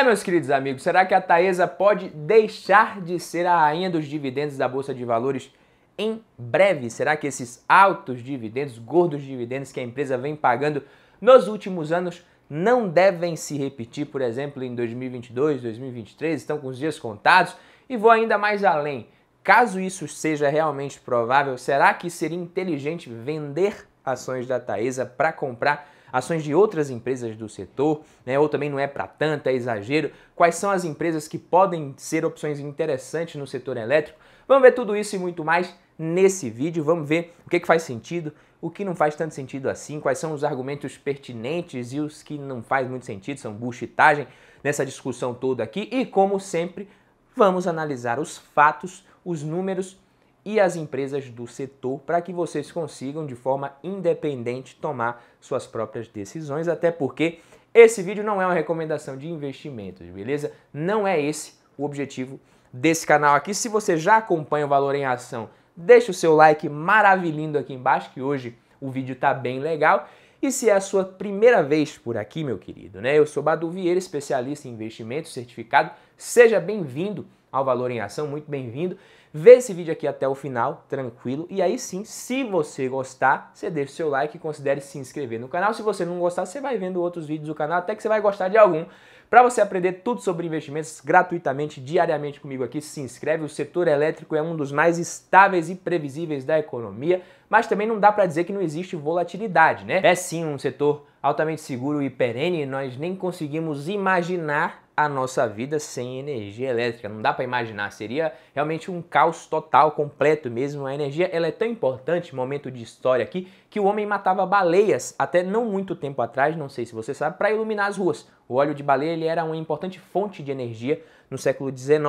Meus queridos amigos, será que a Taesa pode deixar de ser a rainha dos dividendos da Bolsa de Valores em breve? Será que esses altos dividendos, gordos dividendos que a empresa vem pagando nos últimos anos não devem se repetir, por exemplo, em 2022, 2023? Estão com os dias contados? E vou ainda mais além. Caso isso seja realmente provável, será que seria inteligente vender ações da Taesa para comprar ações de outras empresas do setor, né? Ou também não é para tanto, é exagero? Quais são as empresas que podem ser opções interessantes no setor elétrico? Vamos ver tudo isso e muito mais nesse vídeo. Vamos ver o que faz sentido, o que não faz tanto sentido assim, quais são os argumentos pertinentes e os que não faz muito sentido, são bullshitagem nessa discussão toda aqui. E como sempre, vamos analisar os fatos, os números e as empresas do setor para que vocês consigam, de forma independente, tomar suas próprias decisões, até porque esse vídeo não é uma recomendação de investimentos, beleza? Não é esse o objetivo desse canal aqui. Se você já acompanha o Valor em Ação, deixa o seu like maravilhoso aqui embaixo, que hoje o vídeo tá bem legal. E se é a sua primeira vez por aqui, meu querido, né? Eu sou Badu Vieira, especialista em investimentos, certificado. Seja bem-vindo ao Valor em Ação, muito bem-vindo. Vê esse vídeo aqui até o final, tranquilo. E aí sim, se você gostar, você deixa o seu like e considere se inscrever no canal. Se você não gostar, você vai vendo outros vídeos do canal, até que você vai gostar de algum. Para você aprender tudo sobre investimentos gratuitamente, diariamente comigo aqui, se inscreve. O setor elétrico é um dos mais estáveis e previsíveis da economia, mas também não dá para dizer que não existe volatilidade, né? É sim um setor altamente seguro e perene. Nós nem conseguimos imaginar a nossa vida sem energia elétrica. Não dá para imaginar, seria realmente um caos total, completo mesmo. A energia, ela é tão importante, momento de história aqui, que o homem matava baleias até não muito tempo atrás, não sei se você sabe, para iluminar as ruas. O óleo de baleia, ele era uma importante fonte de energia no século XIX.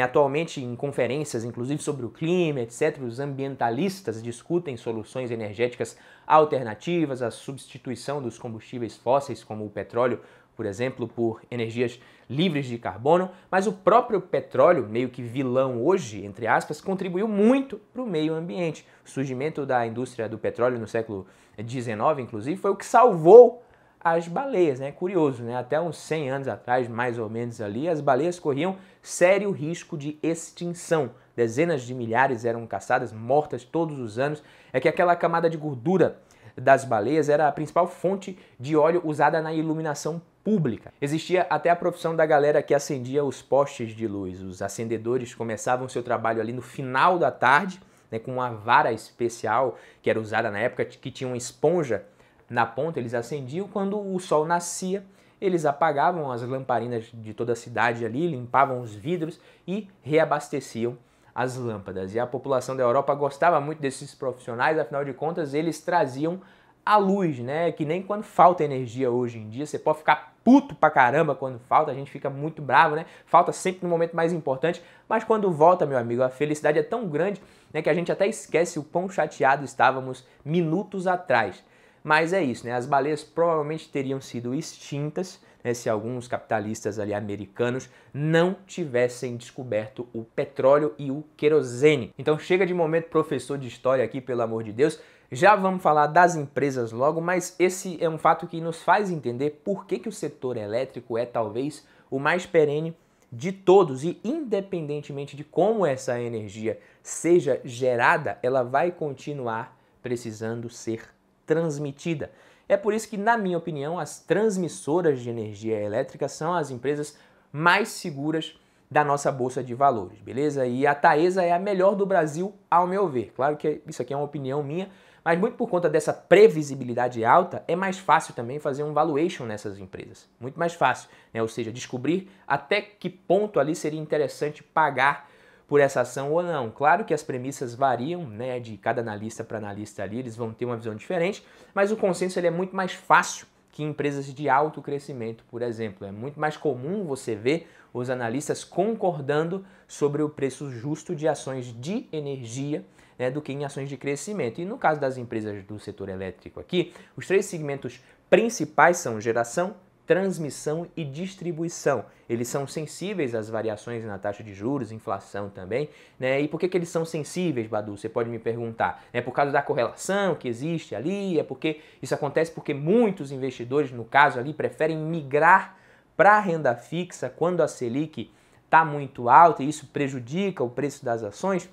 Atualmente, em conferências, inclusive sobre o clima, etc., os ambientalistas discutem soluções energéticas alternativas, a substituição dos combustíveis fósseis, como o petróleo, por exemplo, por energias livres de carbono, mas o próprio petróleo, meio que vilão hoje, entre aspas, contribuiu muito para o meio ambiente. O surgimento da indústria do petróleo no século XIX, inclusive, foi o que salvou as baleias, né? Curioso, né? Até uns 100 anos atrás, mais ou menos ali, as baleias corriam sério risco de extinção. Dezenas de milhares eram caçadas, mortas todos os anos. É que aquela camada de gordura das baleias era a principal fonte de óleo usada na iluminação pública. Existia até a profissão da galera que acendia os postes de luz. Os acendedores começavam seu trabalho ali no final da tarde, né, com uma vara especial que era usada na época, que tinha uma esponja na ponta. Eles acendiam. Quando o sol nascia, eles apagavam as lamparinas de toda a cidade ali, limpavam os vidros e reabasteciam as lâmpadas. E a população da Europa gostava muito desses profissionais, afinal de contas eles traziam a luz, né? Que nem quando falta energia hoje em dia, você pode ficar puto pra caramba quando falta, a gente fica muito bravo, né? Falta sempre no momento mais importante, mas quando volta, meu amigo, a felicidade é tão grande, né, que a gente até esquece o quão chateado estávamos minutos atrás. Mas é isso, né? As baleias provavelmente teriam sido extintas, né, se alguns capitalistas ali americanos não tivessem descoberto o petróleo e o querosene. Então chega de momento professor de história aqui, pelo amor de Deus. Já vamos falar das empresas logo, mas esse é um fato que nos faz entender por que o setor elétrico é talvez o mais perene de todos, e independentemente de como essa energia seja gerada, ela vai continuar precisando ser transmitida. É por isso que, na minha opinião, as transmissoras de energia elétrica são as empresas mais seguras da nossa bolsa de valores, beleza? E a Taesa é a melhor do Brasil, ao meu ver. Claro que isso aqui é uma opinião minha, mas muito por conta dessa previsibilidade alta, é mais fácil também fazer um valuation nessas empresas. Muito mais fácil, né? Ou seja, descobrir até que ponto ali seria interessante pagar por essa ação ou não. Claro que as premissas variam, né, de cada analista para analista ali, eles vão ter uma visão diferente, mas o consenso ele é muito mais fácil que em empresas de alto crescimento, por exemplo. É muito mais comum você ver os analistas concordando sobre o preço justo de ações de energia, né, do que em ações de crescimento. E no caso das empresas do setor elétrico aqui, os três segmentos principais são geração, transmissão e distribuição. Eles são sensíveis às variações na taxa de juros, inflação também, né? E por que eles são sensíveis, Badu? Você pode me perguntar. É por causa da correlação que existe ali? É porque isso acontece porque muitos investidores, no caso ali, preferem migrar para a renda fixa quando a Selic está muito alta e isso prejudica o preço das ações?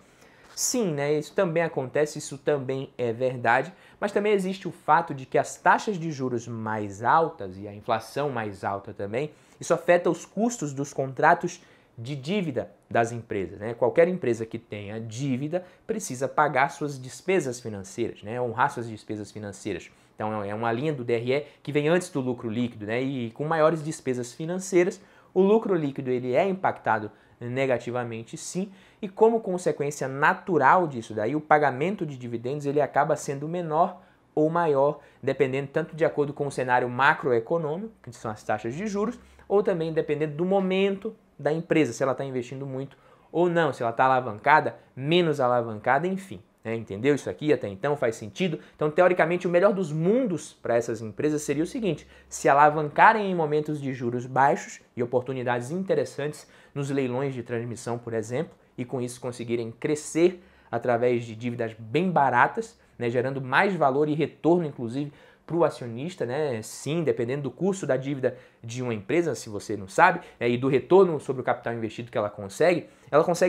Sim, né? Isso também acontece, isso também é verdade, mas também existe o fato de que as taxas de juros mais altas e a inflação mais alta também, isso afeta os custos dos contratos de dívida das empresas, né? Qualquer empresa que tenha dívida precisa pagar suas despesas financeiras, né? Honrar suas despesas financeiras. Então é uma linha do DRE que vem antes do lucro líquido, né? E com maiores despesas financeiras, o lucro líquido ele é impactado negativamente, sim, e como consequência natural disso daí, o pagamento de dividendos ele acaba sendo menor ou maior, dependendo tanto de acordo com o cenário macroeconômico, que são as taxas de juros, ou também dependendo do momento da empresa, se ela está investindo muito ou não, se ela está alavancada, menos alavancada, enfim. Entendeu isso aqui até então? Faz sentido? Então, teoricamente, o melhor dos mundos para essas empresas seria o seguinte: se alavancarem em momentos de juros baixos e oportunidades interessantes nos leilões de transmissão, por exemplo, e com isso conseguirem crescer através de dívidas bem baratas, né, gerando mais valor e retorno, inclusive, para o acionista, né? Sim, dependendo do custo da dívida de uma empresa, se você não sabe, e do retorno sobre o capital investido que ela consegue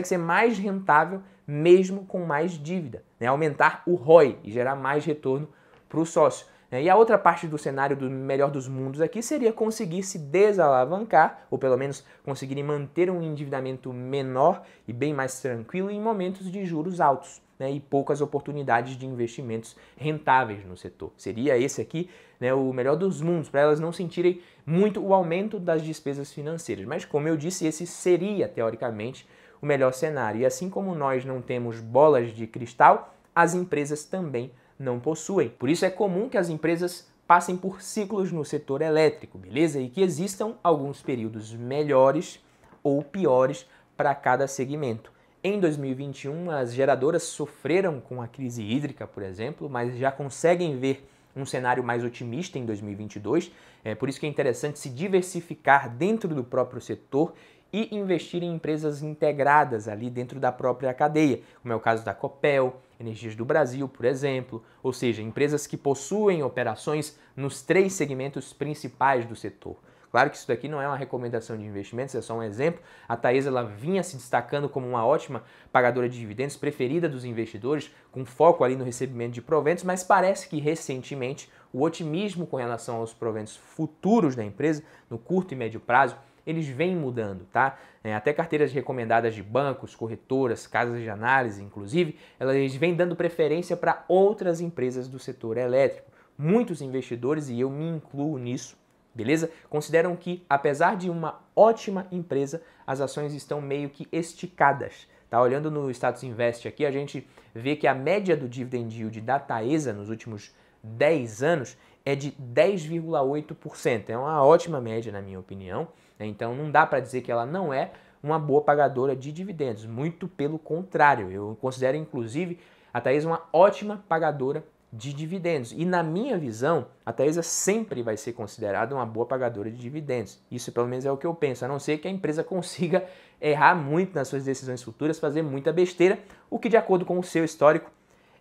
ser mais rentável mesmo com mais dívida, né? Aumentar o ROI e gerar mais retorno para o sócio. E a outra parte do cenário do melhor dos mundos aqui seria conseguir se desalavancar, ou pelo menos conseguirem manter um endividamento menor e bem mais tranquilo em momentos de juros altos, né, e poucas oportunidades de investimentos rentáveis no setor. Seria esse aqui, né, o melhor dos mundos, para elas não sentirem muito o aumento das despesas financeiras. Mas, como eu disse, esse seria, teoricamente, o melhor cenário. E assim como nós não temos bolas de cristal, as empresas também não possuem. Por isso é comum que as empresas passem por ciclos no setor elétrico, beleza? E que existam alguns períodos melhores ou piores para cada segmento. Em 2021, as geradoras sofreram com a crise hídrica, por exemplo, mas já conseguem ver um cenário mais otimista em 2022. Por isso que é interessante se diversificar dentro do próprio setor e investir em empresas integradas ali dentro da própria cadeia, como é o caso da Copel, Energias do Brasil, por exemplo, ou seja, empresas que possuem operações nos 3 segmentos principais do setor. Claro que isso daqui não é uma recomendação de investimentos, é só um exemplo. A Taesa ela vinha se destacando como uma ótima pagadora de dividendos, preferida dos investidores, com foco ali no recebimento de proventos, mas parece que recentemente o otimismo com relação aos proventos futuros da empresa, no curto e médio prazo, eles vêm mudando, tá? Até carteiras recomendadas de bancos, corretoras, casas de análise, inclusive, elas vêm dando preferência para outras empresas do setor elétrico. Muitos investidores, e eu me incluo nisso, beleza? Consideram que, apesar de uma ótima empresa, as ações estão meio que esticadas. Tá? Olhando no Status Invest aqui, a gente vê que a média do dividend yield da Taesa nos últimos 10 anos é de 10,8%. É uma ótima média, na minha opinião. Então não dá para dizer que ela não é uma boa pagadora de dividendos. Muito pelo contrário. Eu considero, inclusive, a Taesa uma ótima pagadora de dividendos. E na minha visão, a Taesa sempre vai ser considerada uma boa pagadora de dividendos. Isso pelo menos é o que eu penso, a não ser que a empresa consiga errar muito nas suas decisões futuras, fazer muita besteira, o que de acordo com o seu histórico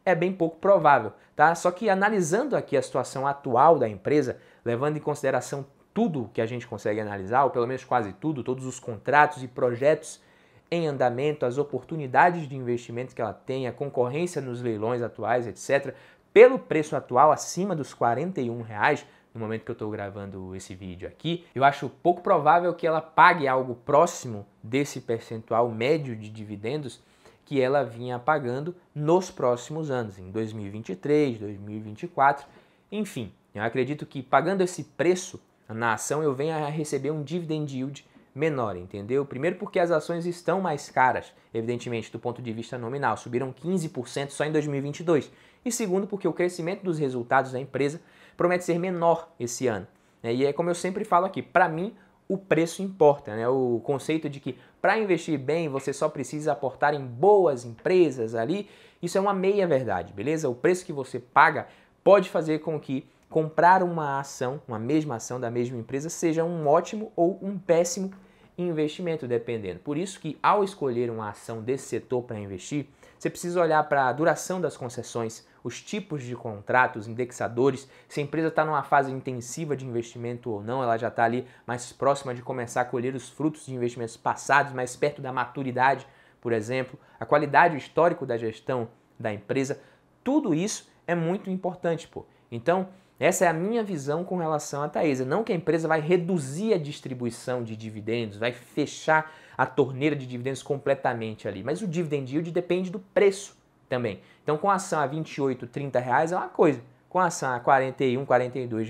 é bem pouco provável, tá? Só que analisando aqui a situação atual da empresa, levando em consideração tudo que a gente consegue analisar, ou pelo menos quase tudo, todos os contratos e projetos em andamento, as oportunidades de investimento que ela tem, a concorrência nos leilões atuais, etc., pelo preço atual, acima dos R$41, no momento que eu estou gravando esse vídeo aqui, eu acho pouco provável que ela pague algo próximo desse percentual médio de dividendos que ela vinha pagando nos próximos anos, em 2023, 2024, enfim. Eu acredito que pagando esse preço na ação eu venha a receber um dividend yield menor, entendeu? Primeiro porque as ações estão mais caras, evidentemente, do ponto de vista nominal, subiram 15% só em 2022. E segundo porque o crescimento dos resultados da empresa promete ser menor esse ano. E é como eu sempre falo aqui, para mim o preço importa, né? O conceito de que para investir bem você só precisa aportar em boas empresas ali, isso é uma meia verdade, beleza? O preço que você paga pode fazer com que comprar uma ação, uma mesma ação da mesma empresa, seja um ótimo ou um péssimo investimento, dependendo. Por isso que ao escolher uma ação desse setor para investir, você precisa olhar para a duração das concessões, os tipos de contratos, indexadores, se a empresa está numa fase intensiva de investimento ou não, ela já está ali mais próxima de começar a colher os frutos de investimentos passados, mais perto da maturidade, por exemplo, a qualidade, o histórico da gestão da empresa, tudo isso é muito importante, pô. Então, essa é a minha visão com relação à Taesa. Não que a empresa vai reduzir a distribuição de dividendos, vai fechar a torneira de dividendos completamente ali, mas o dividend yield depende do preço também. Então, com a ação a R$ 28, R$ 30 é uma coisa, com a ação a R$ 41, R$ 42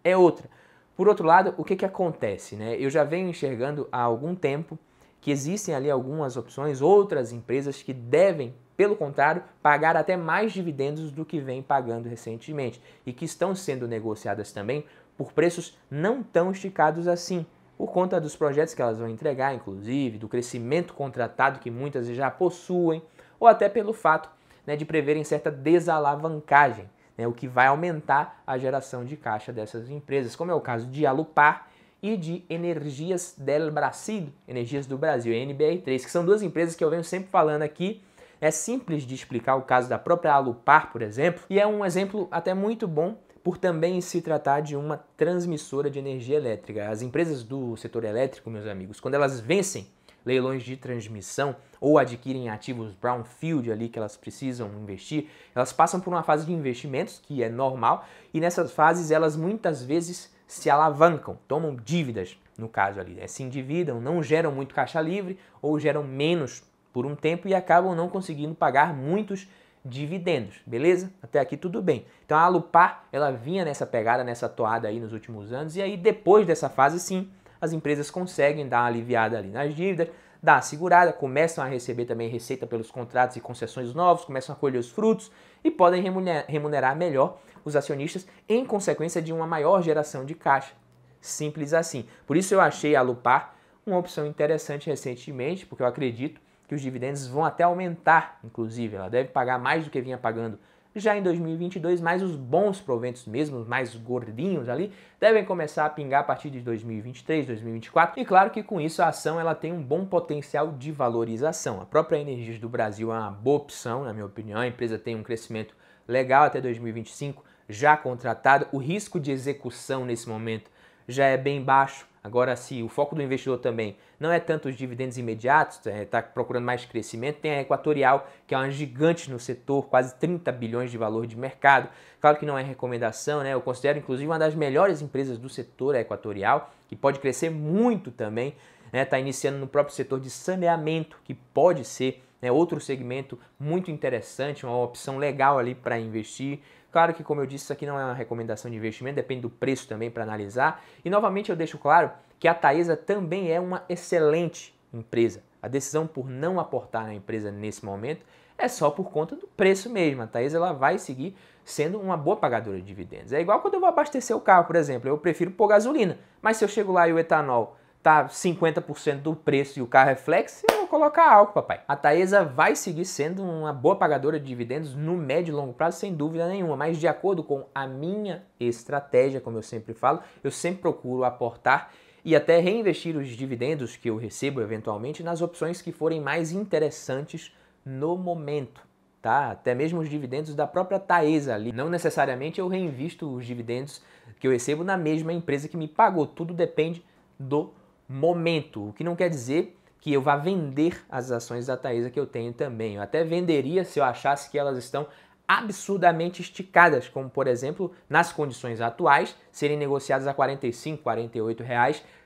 é outra. Por outro lado, o que acontece, né? Eu já venho enxergando há algum tempo que existem ali algumas opções, outras empresas que devem, pelo contrário, pagar até mais dividendos do que vem pagando recentemente e que estão sendo negociadas também por preços não tão esticados assim, por conta dos projetos que elas vão entregar, inclusive, do crescimento contratado que muitas já possuem, ou até pelo fato, né, de preverem certa desalavancagem, né, o que vai aumentar a geração de caixa dessas empresas, como é o caso de Alupar e de Energias del Brasil, Energias do Brasil, NBR3, que são duas empresas que eu venho sempre falando aqui. É simples de explicar o caso da própria Alupar, por exemplo, e é um exemplo até muito bom por também se tratar de uma transmissora de energia elétrica. As empresas do setor elétrico, meus amigos, quando elas vencem leilões de transmissão ou adquirem ativos brownfield ali que elas precisam investir, elas passam por uma fase de investimentos, que é normal, e nessas fases elas muitas vezes se alavancam, tomam dívidas, no caso ali, se endividam, não geram muito caixa livre ou geram menos por um tempo e acabam não conseguindo pagar muitos dividendos, beleza? Até aqui tudo bem. Então a Alupar, ela vinha nessa pegada, nessa toada aí nos últimos anos, e aí depois dessa fase sim, as empresas conseguem dar uma aliviada ali nas dívidas, dar uma segurada, começam a receber também receita pelos contratos e concessões novos, começam a colher os frutos e podem remunerar melhor os acionistas em consequência de uma maior geração de caixa. Simples assim. Por isso eu achei a Alupar uma opção interessante recentemente, porque eu acredito que os dividendos vão até aumentar, inclusive. Ela deve pagar mais do que vinha pagando já em 2022, mas os bons proventos mesmo, os mais gordinhos ali, devem começar a pingar a partir de 2023, 2024. E claro que com isso a ação ela tem um bom potencial de valorização. A própria Energias do Brasil é uma boa opção, na minha opinião. A empresa tem um crescimento legal até 2025, já contratado. O risco de execução nesse momento já é bem baixo. Agora, se o foco do investidor também não é tanto os dividendos imediatos, está procurando mais crescimento, tem a Equatorial, que é uma gigante no setor, quase 30 bilhões de valor de mercado. Claro que não é recomendação, né? Eu considero, inclusive, uma das melhores empresas do setor, a Equatorial, que pode crescer muito também, né? Está iniciando no próprio setor de saneamento, que pode ser, né, outro segmento muito interessante, uma opção legal ali para investir. Claro que, como eu disse, isso aqui não é uma recomendação de investimento, depende do preço também para analisar. E, novamente, eu deixo claro que a Taesa também é uma excelente empresa. A decisão por não aportar na empresa nesse momento é só por conta do preço mesmo. A Taesa ela vai seguir sendo uma boa pagadora de dividendos. É igual quando eu vou abastecer o carro, por exemplo. Eu prefiro pôr gasolina, mas se eu chego lá e o etanol tá 50% do preço e o carro é flex, eu vou colocar álcool, papai. A Taesa vai seguir sendo uma boa pagadora de dividendos no médio e longo prazo, sem dúvida nenhuma, mas de acordo com a minha estratégia, como eu sempre falo, eu sempre procuro aportar e até reinvestir os dividendos que eu recebo eventualmente nas opções que forem mais interessantes no momento, tá? Até mesmo os dividendos da própria Taesa ali. Não necessariamente eu reinvisto os dividendos que eu recebo na mesma empresa que me pagou, tudo depende do momento, o que não quer dizer que eu vá vender as ações da Taesa que eu tenho também. Eu até venderia se eu achasse que elas estão absurdamente esticadas, como por exemplo, nas condições atuais, serem negociadas a R$ 45, R$ 48,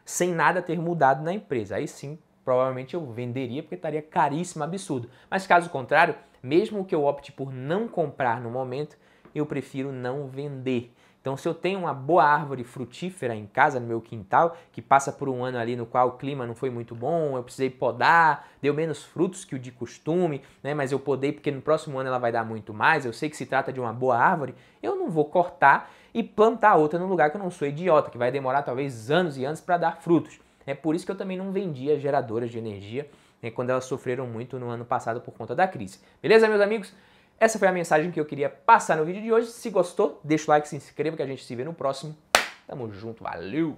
sem nada ter mudado na empresa. Aí sim, provavelmente eu venderia porque estaria caríssimo, absurdo. Mas caso contrário, mesmo que eu opte por não comprar no momento, eu prefiro não vender. Então, se eu tenho uma boa árvore frutífera em casa, no meu quintal, que passa por um ano ali no qual o clima não foi muito bom, eu precisei podar, deu menos frutos que o de costume, né? Mas eu podei porque no próximo ano ela vai dar muito mais, eu sei que se trata de uma boa árvore, eu não vou cortar e plantar outra no lugar que eu não sou idiota, que vai demorar talvez anos e anos para dar frutos. É por isso que eu também não vendia geradoras de energia, né, quando elas sofreram muito no ano passado por conta da crise. Beleza, meus amigos? Essa foi a mensagem que eu queria passar no vídeo de hoje. Se gostou, deixa o like, se inscreva que a gente se vê no próximo. Tamo junto, valeu!